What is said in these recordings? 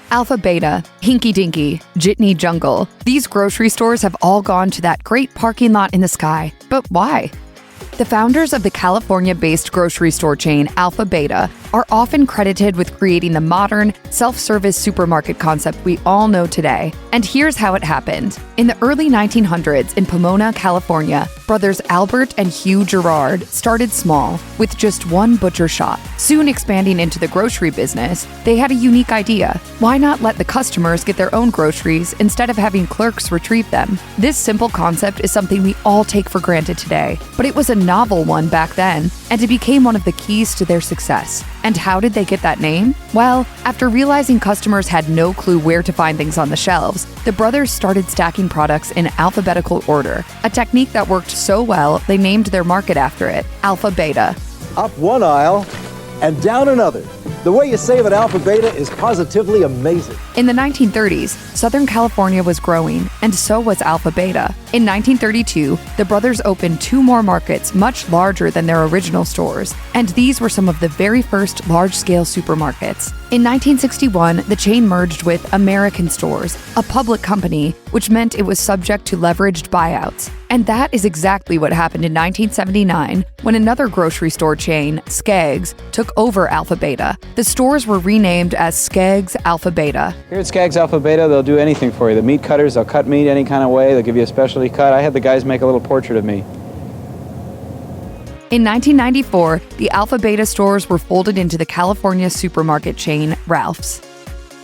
Alpha Beta, Hinky Dinky, Jitney Jungle. These grocery stores have all gone to that great parking lot in the sky. But why? The founders of the California-based grocery store chain Alpha Beta are often credited with creating the modern, self-service supermarket concept we all know today. And here's how it happened. In the early 1900s in Pomona, California, brothers Albert and Hugh Gerard started small, with just one butcher shop. Soon expanding into the grocery business, they had a unique idea. Why not let the customers get their own groceries instead of having clerks retrieve them? This simple concept is something we all take for granted today, but it was a novel one back then, and it became one of the keys to their success. And how did they get that name? Well, after realizing customers had no clue where to find things on the shelves, the brothers started stacking products in alphabetical order, a technique that worked so well they named their market after it, Alpha Beta. Up one aisle and down another. The way you save at Alpha Beta is positively amazing. In the 1930s, Southern California was growing, and so was Alpha Beta. In 1932, the brothers opened 2 more markets much larger than their original stores, and these were some of the very first large-scale supermarkets. In 1961, the chain merged with American Stores, a public company, which meant it was subject to leveraged buyouts. And that is exactly what happened in 1979 when another grocery store chain, Skaggs, took over Alpha Beta. The stores were renamed as Skaggs Alpha Beta. Here at Skaggs Alpha Beta, they'll do anything for you. The meat cutters, they'll cut meat any kind of way. They'll give you a specialty cut. I had the guys make a little portrait of me. In 1994, the Alpha Beta stores were folded into the California supermarket chain Ralph's.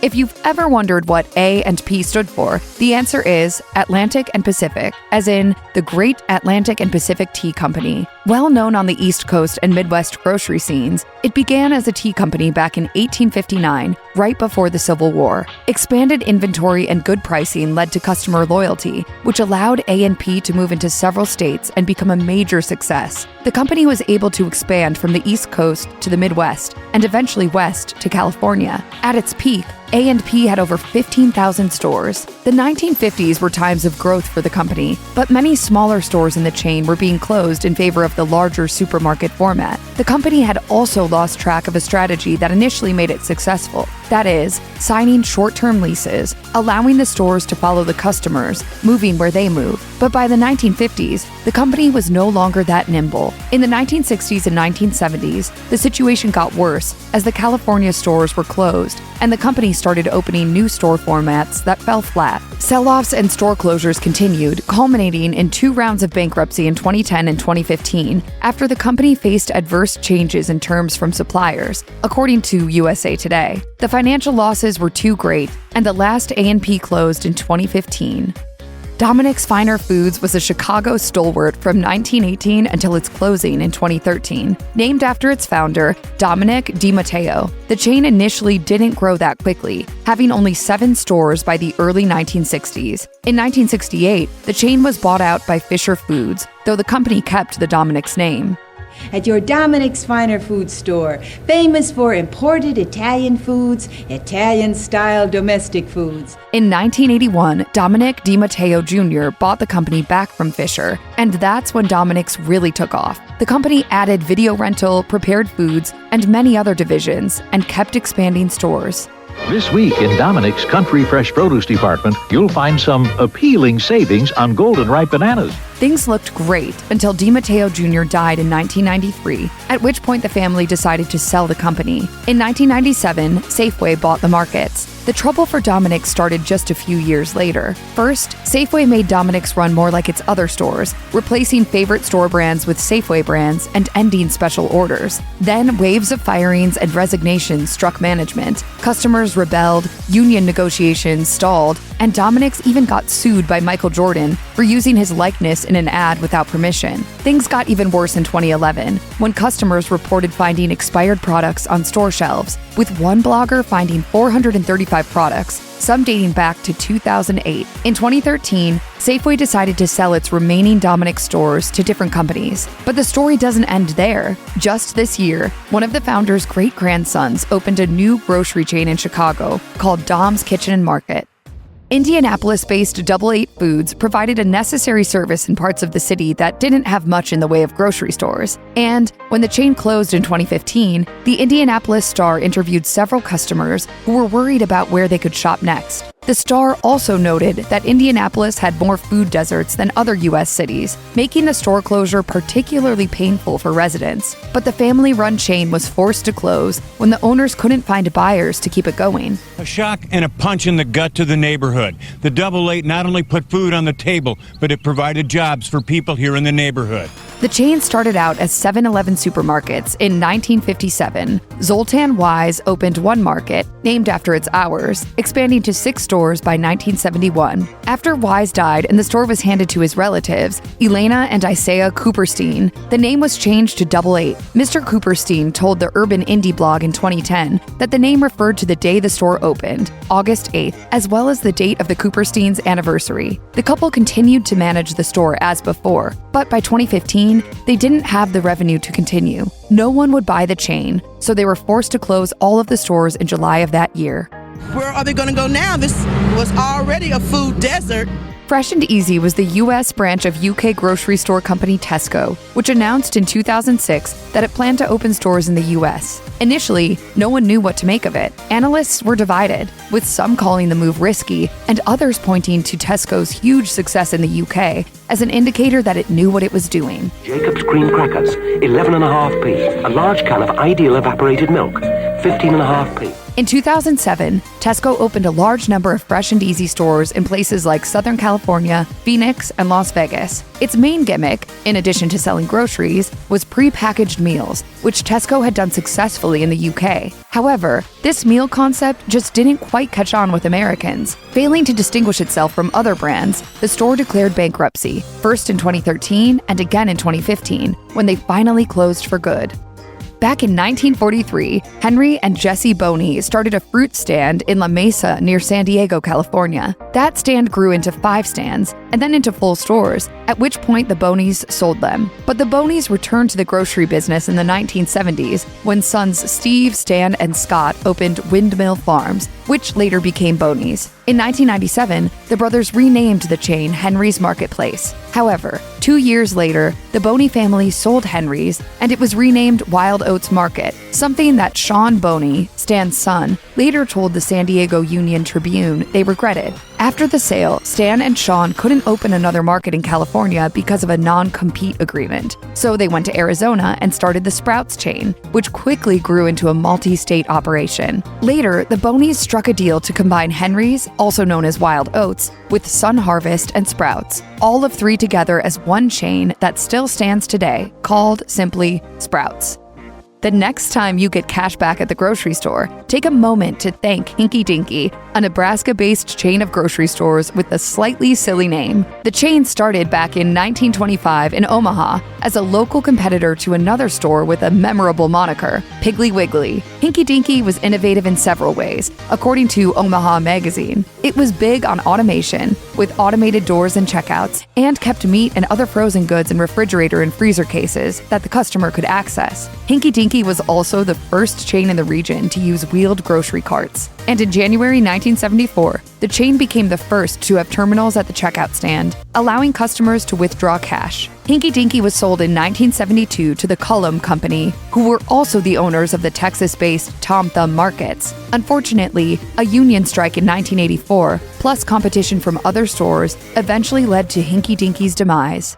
If you've ever wondered what A and P stood for, the answer is Atlantic and Pacific, as in the Great Atlantic and Pacific Tea Company. Well known on the East Coast and Midwest grocery scenes, it began as a tea company back in 1859, right before the Civil War. Expanded inventory and good pricing led to customer loyalty, which allowed A&P to move into several states and become a major success. The company was able to expand from the East Coast to the Midwest, and eventually west to California. At its peak, A&P had over 15,000 stores. The 1950s were times of growth for the company, but many smaller stores in the chain were being closed in favor of the larger supermarket format. The company had also lost track of a strategy that initially made it successful. That is, signing short-term leases, allowing the stores to follow the customers, moving where they move. But by the 1950s, the company was no longer that nimble. In the 1960s and 1970s, the situation got worse as the California stores were closed, and the company started opening new store formats that fell flat. Sell-offs and store closures continued, culminating in 2 rounds of bankruptcy in 2010 and 2015, after the company faced adverse changes in terms from suppliers, according to USA Today. The financial losses were too great, and the last A&P closed in 2015. Dominick's Finer Foods was a Chicago stalwart from 1918 until its closing in 2013. Named after its founder, Dominick DiMatteo, the chain initially didn't grow that quickly, having only 7 stores by the early 1960s. In 1968, the chain was bought out by Fisher Foods, though the company kept the Dominick's name. At your Dominick's Finer Foods store, famous for imported Italian foods, Italian-style domestic foods. In 1981, Dominick DiMatteo Jr. bought the company back from Fisher, and that's when Dominick's really took off. The company added video rental, prepared foods, and many other divisions, and kept expanding stores. This week in Dominick's Country Fresh Produce Department, you'll find some appealing savings on golden ripe bananas. Things looked great until DiMatteo Jr. died in 1993, at which point the family decided to sell the company. In 1997, Safeway bought the markets. The trouble for Dominick's started just a few years later. First, Safeway made Dominick's run more like its other stores, replacing favorite store brands with Safeway brands and ending special orders. Then, waves of firings and resignations struck management. Customers rebelled, union negotiations stalled, and Dominick's even got sued by Michael Jordan for using his likeness in an ad without permission. Things got even worse in 2011, when customers reported finding expired products on store shelves, with one blogger finding 435 products, some dating back to 2008. In 2013, Safeway decided to sell its remaining Dominick stores to different companies. But the story doesn't end there. Just this year, one of the founders' great-grandsons opened a new grocery chain in Chicago called Dom's Kitchen and Market. Indianapolis-based Double 8 Foods provided a necessary service in parts of the city that didn't have much in the way of grocery stores. And when the chain closed in 2015, the Indianapolis Star interviewed several customers who were worried about where they could shop next. The Star also noted that Indianapolis had more food deserts than other U.S. cities, making the store closure particularly painful for residents. But the family-run chain was forced to close when the owners couldn't find buyers to keep it going. A shock and a punch in the gut to the neighborhood. The Double 8 not only put food on the table, but it provided jobs for people here in the neighborhood. The chain started out as 7-Eleven supermarkets in 1957. Zoltan Wise opened one market, named after its hours, expanding to 6 stores by 1971. After Wise died and the store was handed to his relatives, Elena and Isaiah Cooperstein, the name was changed to Double 8. Mr. Cooperstein told the Urban Indie blog in 2010 that the name referred to the day the store opened, August 8th, as well as the date of the Coopersteins' anniversary. The couple continued to manage the store as before, but by 2015, they didn't have the revenue to continue. No one would buy the chain, so they were forced to close all of the stores in July of that year. Where are they going to go now? This was already a food desert. Fresh and Easy was the U.S. branch of UK grocery store company Tesco, which announced in 2006 that it planned to open stores in the U.S. Initially, no one knew what to make of it. Analysts were divided, with some calling the move risky and others pointing to Tesco's huge success in the UK as an indicator that it knew what it was doing. Jacob's cream crackers, 11.5p. A large can of ideal evaporated milk, 15.5p. In 2007, Tesco opened a large number of Fresh and Easy stores in places like Southern California, Phoenix, and Las Vegas. Its main gimmick, in addition to selling groceries, was pre-packaged meals, which Tesco had done successfully in the UK. However, this meal concept just didn't quite catch on with Americans. Failing to distinguish itself from other brands, the store declared bankruptcy, first in 2013 and again in 2015, when they finally closed for good. Back in 1943, Henry and Jesse Boney started a fruit stand in La Mesa near San Diego, California. That stand grew into 5 stands and then into full stores, at which point the Boneys sold them. But the Boneys returned to the grocery business in the 1970s when sons Steve, Stan, and Scott opened Windmill Farms, which later became Boney's. In 1997, the brothers renamed the chain Henry's Marketplace. However, 2 years later, the Boney family sold Henry's and it was renamed Wild Oats Market, something that Sean Boney, Stan's son, later told the San Diego Union-Tribune they regretted. After the sale, Stan and Sean couldn't open another market in California because of a non-compete agreement. So they went to Arizona and started the Sprouts chain, which quickly grew into a multi-state operation. Later, the Boneys struck a deal to combine Henry's, also known as Wild Oats, with Sun Harvest and Sprouts, all of 3 together as one chain that still stands today, called simply Sprouts. The next time you get cash back at the grocery store, take a moment to thank Hinky Dinky, a Nebraska-based chain of grocery stores with a slightly silly name. The chain started back in 1925 in Omaha as a local competitor to another store with a memorable moniker, Piggly Wiggly. Hinky Dinky was innovative in several ways, according to Omaha magazine. It was big on automation, with automated doors and checkouts, and kept meat and other frozen goods in refrigerator and freezer cases that the customer could access. Hinky Dinky was also the first chain in the region to use wheeled grocery carts. And in January 1974, the chain became the first to have terminals at the checkout stand, allowing customers to withdraw cash. Hinky Dinky was sold in 1972 to the Cullum Company, who were also the owners of the Texas-based Tom Thumb Markets. Unfortunately, a union strike in 1984, plus competition from other stores, eventually led to Hinky Dinky's demise.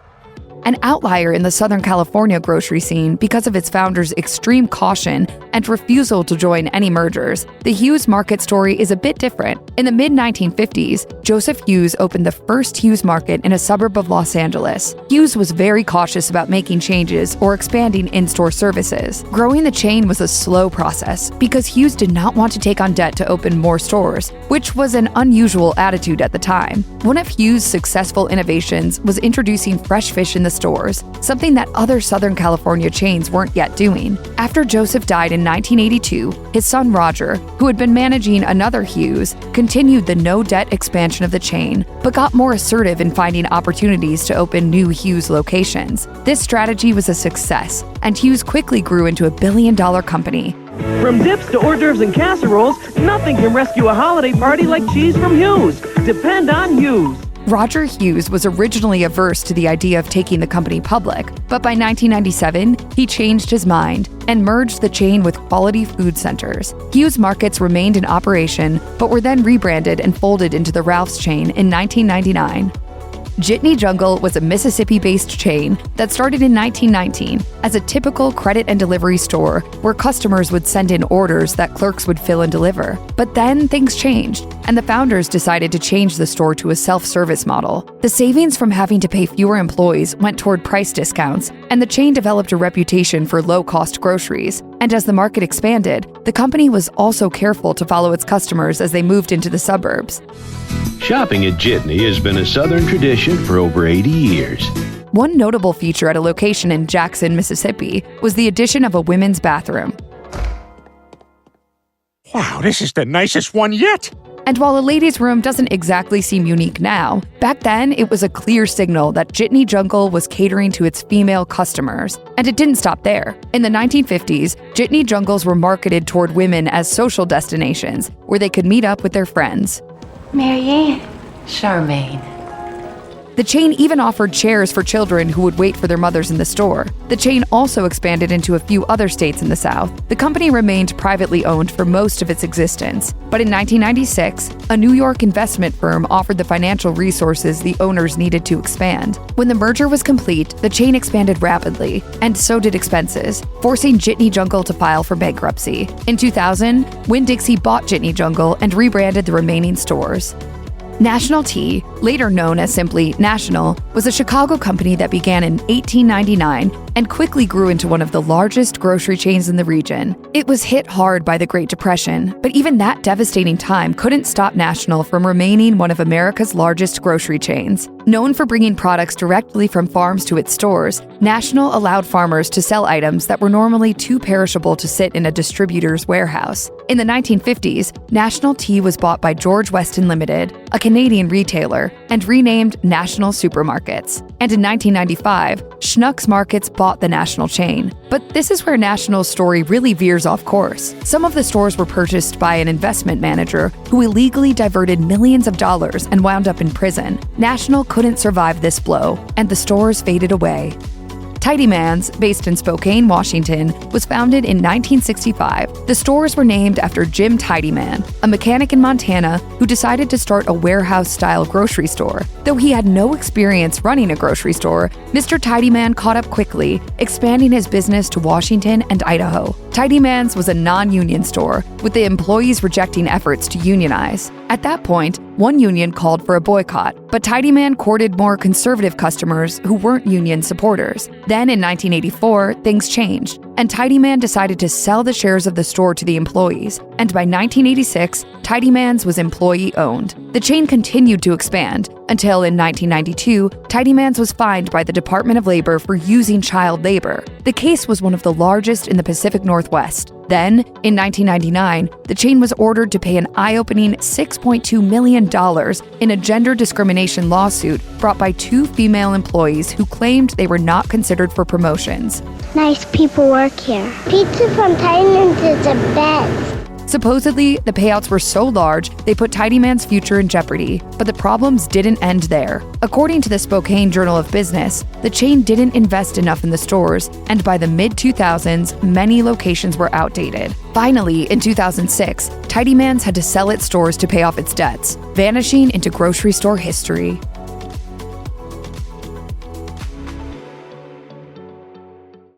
An outlier in the Southern California grocery scene because of its founder's extreme caution and refusal to join any mergers, the Hughes market story is a bit different. In the mid-1950s, Joseph Hughes opened the first Hughes market in a suburb of Los Angeles. Hughes was very cautious about making changes or expanding in-store services. Growing the chain was a slow process because Hughes did not want to take on debt to open more stores, which was an unusual attitude at the time. One of Hughes' successful innovations was introducing fresh fish in the stores, something that other Southern California chains weren't yet doing. After Joseph died in 1982, his son Roger, who had been managing another Hughes, continued the no-debt expansion of the chain, but got more assertive in finding opportunities to open new Hughes locations. This strategy was a success, and Hughes quickly grew into a billion-dollar company. From dips to hors d'oeuvres and casseroles, nothing can rescue a holiday party like cheese from Hughes. depend on Hughes. Roger Hughes was originally averse to the idea of taking the company public, but by 1997, he changed his mind and merged the chain with Quality Food Centers. Hughes Markets remained in operation, but were then rebranded and folded into the Ralph's chain in 1999. Jitney Jungle was a Mississippi-based chain that started in 1919 as a typical credit and delivery store where customers would send in orders that clerks would fill and deliver. But then things changed, and the founders decided to change the store to a self-service model. The savings from having to pay fewer employees went toward price discounts, and the chain developed a reputation for low-cost groceries. And as the market expanded, the company was also careful to follow its customers as they moved into the suburbs. Shopping at Jitney has been a Southern tradition for over 80 years. One notable feature at a location in Jackson, Mississippi, was the addition of a women's bathroom. Wow, this is the nicest one yet! And while a ladies' room doesn't exactly seem unique now, back then it was a clear signal that Jitney Jungle was catering to its female customers. And it didn't stop there. In the 1950s, Jitney Jungles were marketed toward women as social destinations, where they could meet up with their friends. Marianne, Charmaine. The chain even offered chairs for children who would wait for their mothers in the store. The chain also expanded into a few other states in the South. The company remained privately owned for most of its existence. But in 1996, a New York investment firm offered the financial resources the owners needed to expand. When the merger was complete, the chain expanded rapidly, and so did expenses, forcing Jitney Jungle to file for bankruptcy. In 2000, Winn-Dixie bought Jitney Jungle and rebranded the remaining stores. National Tea, later known as simply National, was a Chicago company that began in 1899 and quickly grew into one of the largest grocery chains in the region. It was hit hard by the Great Depression, but even that devastating time couldn't stop National from remaining one of America's largest grocery chains. Known for bringing products directly from farms to its stores, National allowed farmers to sell items that were normally too perishable to sit in a distributor's warehouse. In the 1950s, National Tea was bought by George Weston Limited, a Canadian retailer, and renamed National Supermarkets. And in 1995, Schnucks Markets bought the National chain. But this is where National's story really veers off course. Some of the stores were purchased by an investment manager who illegally diverted millions of dollars and wound up in prison. National couldn't survive this blow, and the stores faded away. Tidyman's, based in Spokane, Washington, was founded in 1965. The stores were named after Jim Tidyman, a mechanic in Montana who decided to start a warehouse-style grocery store. Though he had no experience running a grocery store, Mr. Tidyman caught up quickly, expanding his business to Washington and Idaho. Tidyman's was a non-union store, with the employees rejecting efforts to unionize. At that point, one union called for a boycott, but Tidyman courted more conservative customers who weren't union supporters. Then in 1984, things changed, and Tidyman decided to sell the shares of the store to the employees. And by 1986, Tidyman's was employee-owned. The chain continued to expand, until in 1992, Tidyman's was fined by the Department of Labor for using child labor. The case was one of the largest in the Pacific Northwest. Then, in 1999, the chain was ordered to pay an eye-opening $6.2 million in a gender discrimination lawsuit brought by two female employees who claimed they were not considered for promotions. Nice people work here. Pizza from Tidyman's is the best. Supposedly, the payouts were so large, they put Tidyman's future in jeopardy. But the problems didn't end there. According to the Spokane Journal of Business, the chain didn't invest enough in the stores, and by the mid-2000s, many locations were outdated. Finally, in 2006, Tidyman's had to sell its stores to pay off its debts, vanishing into grocery store history.